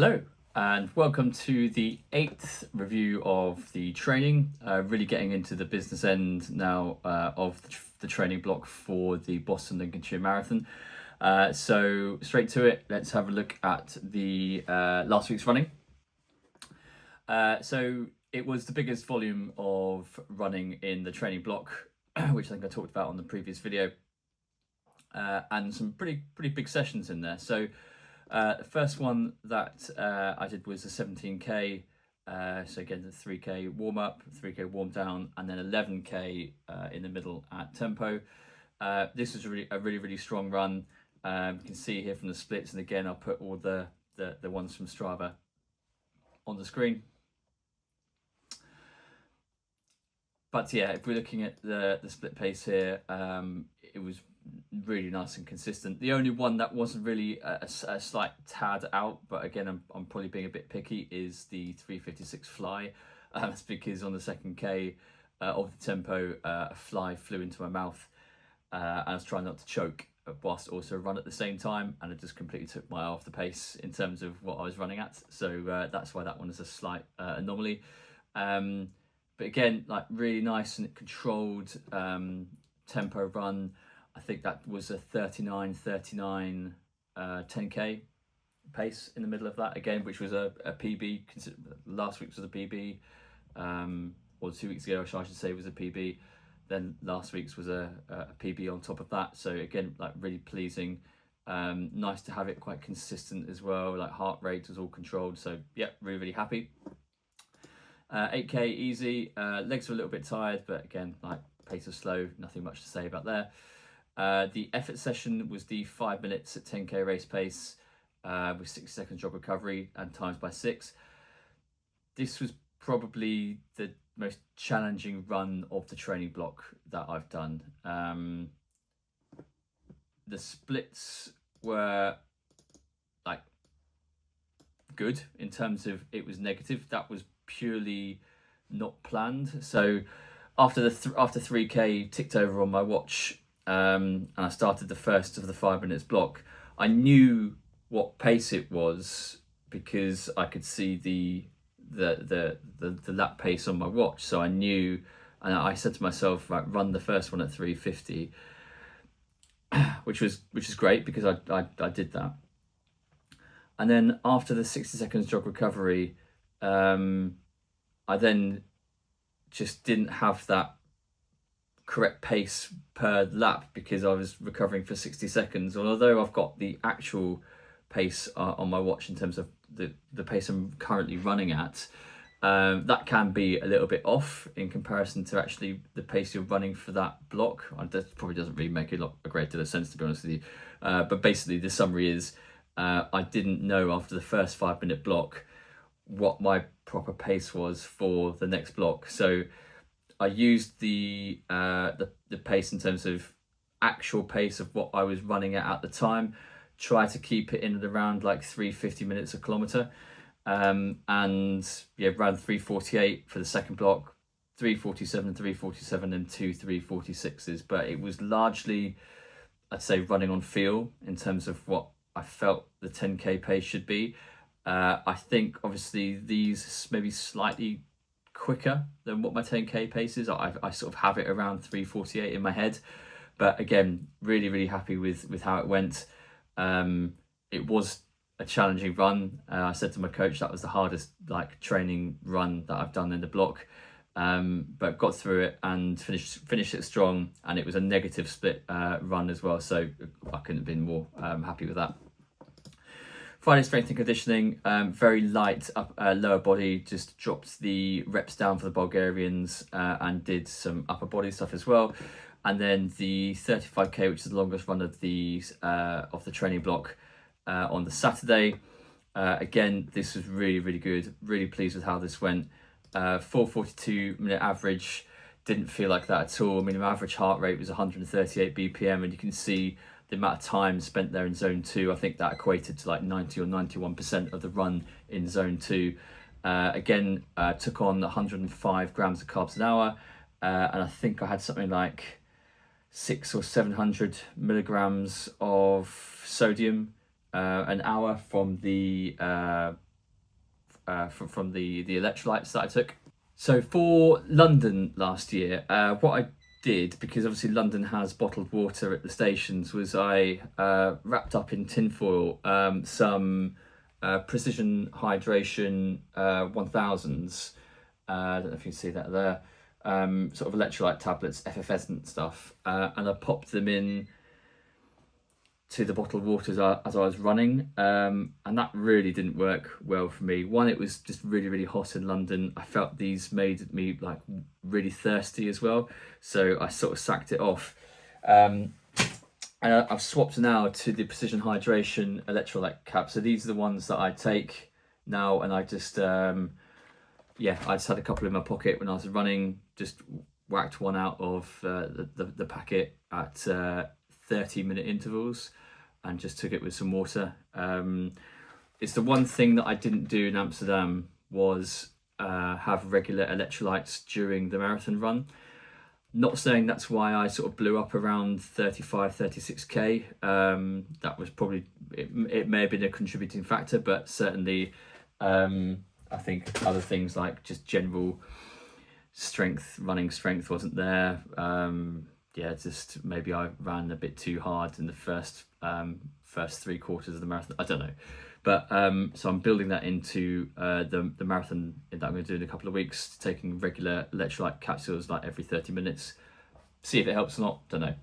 Hello, and welcome to the 8th review of the training. Really getting into the business end now of the training block for the Boston Lincolnshire Marathon. So straight to it, let's have a look at the last week's running. So it was the biggest volume of running in the training block, which I think I talked about on the previous video, and some pretty big sessions in there. So the first one that I did was a 17k. So again, the 3k warm up, 3k warm down, and then 11k in the middle at tempo. This was a really strong run. You can see here from the splits, and again, I'll put all the ones from Strava on the screen. But yeah, if we're looking at the split pace here, it was really nice and consistent. The only one that wasn't really a slight tad out, but again, I'm probably being a bit picky, is the 356 fly. That's because on the second K of the tempo, a fly flew into my mouth, and I was trying not to choke whilst also run at the same time, and it just completely took my eye off the pace in terms of what I was running at. So that's why that one is a slight anomaly. But again, like really nice and controlled tempo run. I think that was a 39 10k pace in the middle of that again, which was a PB. Last week's was a PB, or 2 weeks ago, I should say, was a PB. Then last week's was a PB on top of that. So again, like really pleasing. Nice to have it quite consistent as well. Like heart rate was all controlled. So yeah, really happy. 8k easy. Legs were a little bit tired, but again, like pace was slow. Nothing much to say about there. The effort session was the 5 minutes at 10k race pace with 60 seconds jog recovery and times by 6. This was probably the most challenging run of the training block that I've done. The splits were like good in terms of it was negative. That was purely not planned. So after after 3k ticked over on my watch, and I started the first of the 5 minutes block, I knew what pace it was because I could see the lap pace on my watch. So I knew, and I said to myself, right, run the first one at 350, which is great because I did that. And then after the 60 seconds jog recovery, I then just didn't have that correct pace per lap because I was recovering for 60 seconds. And although I've got the actual pace on my watch in terms of the pace I'm currently running at, that can be a little bit off in comparison to actually the pace you're running for that block. That probably doesn't really make a great deal of sense, to be honest with you. But basically the summary is I didn't know after the first 5 minute block what my proper pace was for the next block. So I used the pace in terms of actual pace of what I was running at the time. Try to keep it in and around like 350 minutes a kilometer, and yeah, around 348 for the second block, 347, and 2 346s. But it was largely, I'd say, running on feel in terms of what I felt the 10k pace should be. I think obviously these maybe slightly quicker than what my 10k pace is. I sort of have it around 348 in my head, but again, really happy with how it went. It was a challenging run. I said to my coach that was the hardest like training run that I've done in the block, but got through it and finished it strong, and it was a negative split run as well, so I couldn't have been more happy with that. Friday strength and conditioning, very light lower body, just dropped the reps down for the Bulgarians and did some upper body stuff as well. And then the 35k, which is the longest run of the training block on the Saturday. Again, this was really good. Really pleased with how this went. 4:42 minute average, didn't feel like that at all. I mean, my average heart rate was 138 BPM, and you can see the amount of time spent there in zone 2. I think that equated to like 90 or 91% of the run in zone 2. Again, took on 105 grams of carbs an hour, and I think I had something like 600 or 700 milligrams of sodium an hour from the from the electrolytes that I took. So for London last year, what I did, because obviously London has bottled water at the stations, was I wrapped up in tinfoil some Precision Hydration 1000s. I don't know if you can see that there. Sort of electrolyte tablets, effervescent stuff, and I popped them in to the bottled water as I was running, and that really didn't work well for me. One, it was just really hot in London. I felt these made me like really thirsty as well, so I sort of sacked it off. And I've swapped now to the Precision Hydration electrolyte cap. So these are the ones that I take now, and I just I just had a couple in my pocket when I was running. Just whacked one out of the packet at 30-minute intervals, and just took it with some water. It's the one thing that I didn't do in Amsterdam, was have regular electrolytes during the marathon run. Not saying that's why I sort of blew up around 35-36k. That was probably, it may have been a contributing factor, but certainly I think other things like just general running strength wasn't there. Just maybe I ran a bit too hard in the first 3 quarters of the marathon. I don't know, but so I'm building that into the marathon that I'm going to do in a couple of weeks, taking regular electrolyte capsules like every 30 minutes. See if it helps or not. Don't know.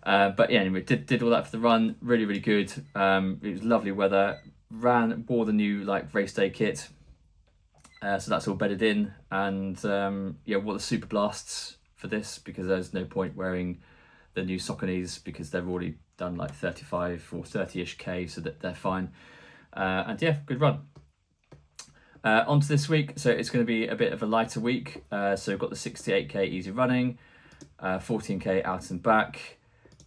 But yeah, anyway, did all that for the run. Really good. It was lovely weather. Wore the new like race day kit. So that's all bedded in, and wore the Super Blasts for this, because there's no point wearing the new Sauconys because they've already done like 35 or 30-ish K, so that they're fine. And yeah, good run. On to this week. So it's going to be a bit of a lighter week. So we've got the 68k easy running, 14k out and back.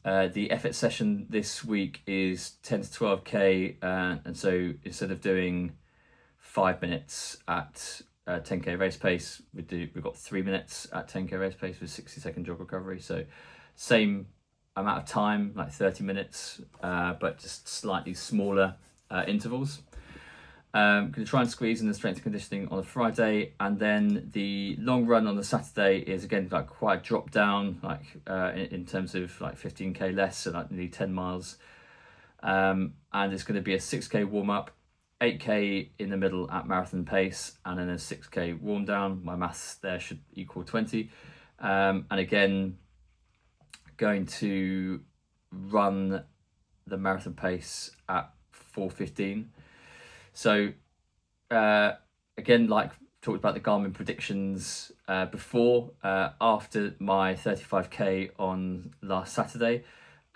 The effort session this week is 10 to 12k, and so instead of doing 5 minutes at 10k race pace, we've got 3 minutes at 10k race pace with 60-second jog recovery. So same amount of time, like 30 minutes, but just slightly smaller intervals. Going to try and squeeze in the strength and conditioning on a Friday, and then the long run on the Saturday is again like quite a drop down, like in terms of like 15k less, so like nearly 10 miles. And it's going to be a 6k warm up, 8k in the middle at marathon pace, and then a 6k warm down. My maths there should equal 20. And again, going to run the marathon pace at 4:15. So again, like talked about the Garmin predictions before, after my 35k on last Saturday,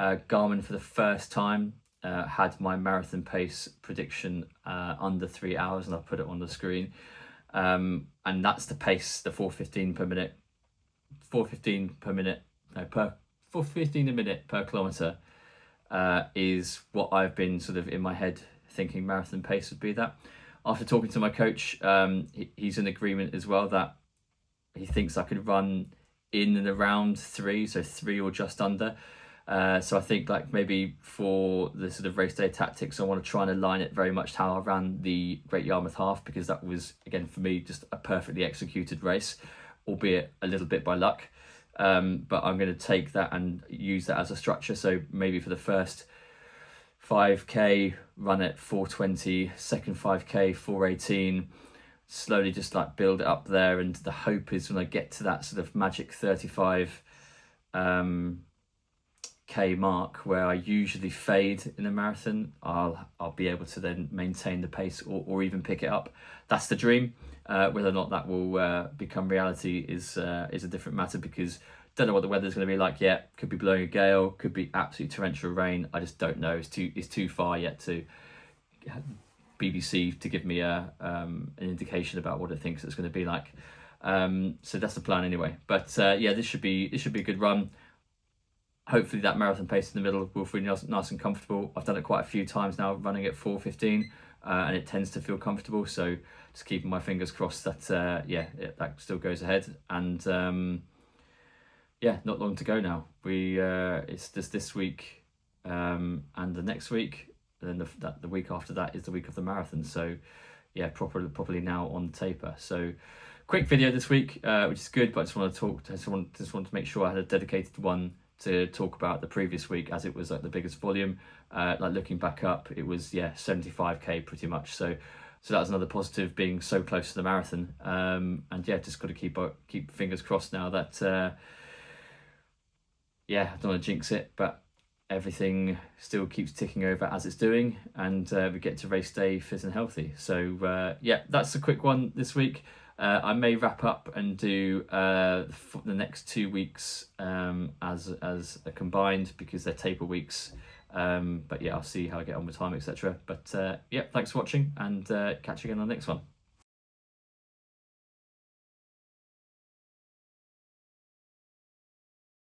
Garmin for the first time had my marathon pace prediction under 3 hours, and I'll put it on the screen. And that's the pace, the 4:15 per minute, 4:15 a minute per kilometre is what I've been sort of in my head thinking marathon pace would be. That after talking to my coach, he's in agreement as well that he thinks I could run in and around 3, so 3 or just under. So I think like maybe for the sort of race day tactics, I want to try and align it very much to how I ran the Great Yarmouth Half, because that was, again, for me, just a perfectly executed race, albeit a little bit by luck. But I'm going to take that and use that as a structure. So maybe for the first 5k, run at 4:20, second 5k, 4:18, slowly just like build it up there. And the hope is when I get to that sort of magic 35 k mark, where I usually fade in a marathon, I'll be able to then maintain the pace or even pick it up. That's the dream. Whether or not that will become reality is a different matter, because don't know what the weather's going to be like yet. Could be blowing a gale, could be absolute torrential rain. I just don't know. It's too far yet to BBC to give me an indication about what it thinks it's going to be like. So that's the plan anyway. But this should be a good run. Hopefully that marathon pace in the middle will feel nice and comfortable. I've done it quite a few times now, running at 4:15, and it tends to feel comfortable. So just keeping my fingers crossed that that still goes ahead. And not long to go now. It's just this week and the next week, and then the week after that is the week of the marathon. So yeah, properly now on taper. So quick video this week, which is good, but I just want to talk. Just want to make sure I had a dedicated one to talk about the previous week, as it was like the biggest volume. Like looking back up, it was 75k pretty much. So that was another positive, being so close to the marathon. And yeah, just got to keep fingers crossed now that I don't want to jinx it, but everything still keeps ticking over as it's doing, and we get to race day fit and healthy. So that's a quick one this week. I may wrap up and do the next 2 weeks as a combined, because they're taper weeks. But yeah, I'll see how I get on with time, etc. But thanks for watching, and catch you again on the next one.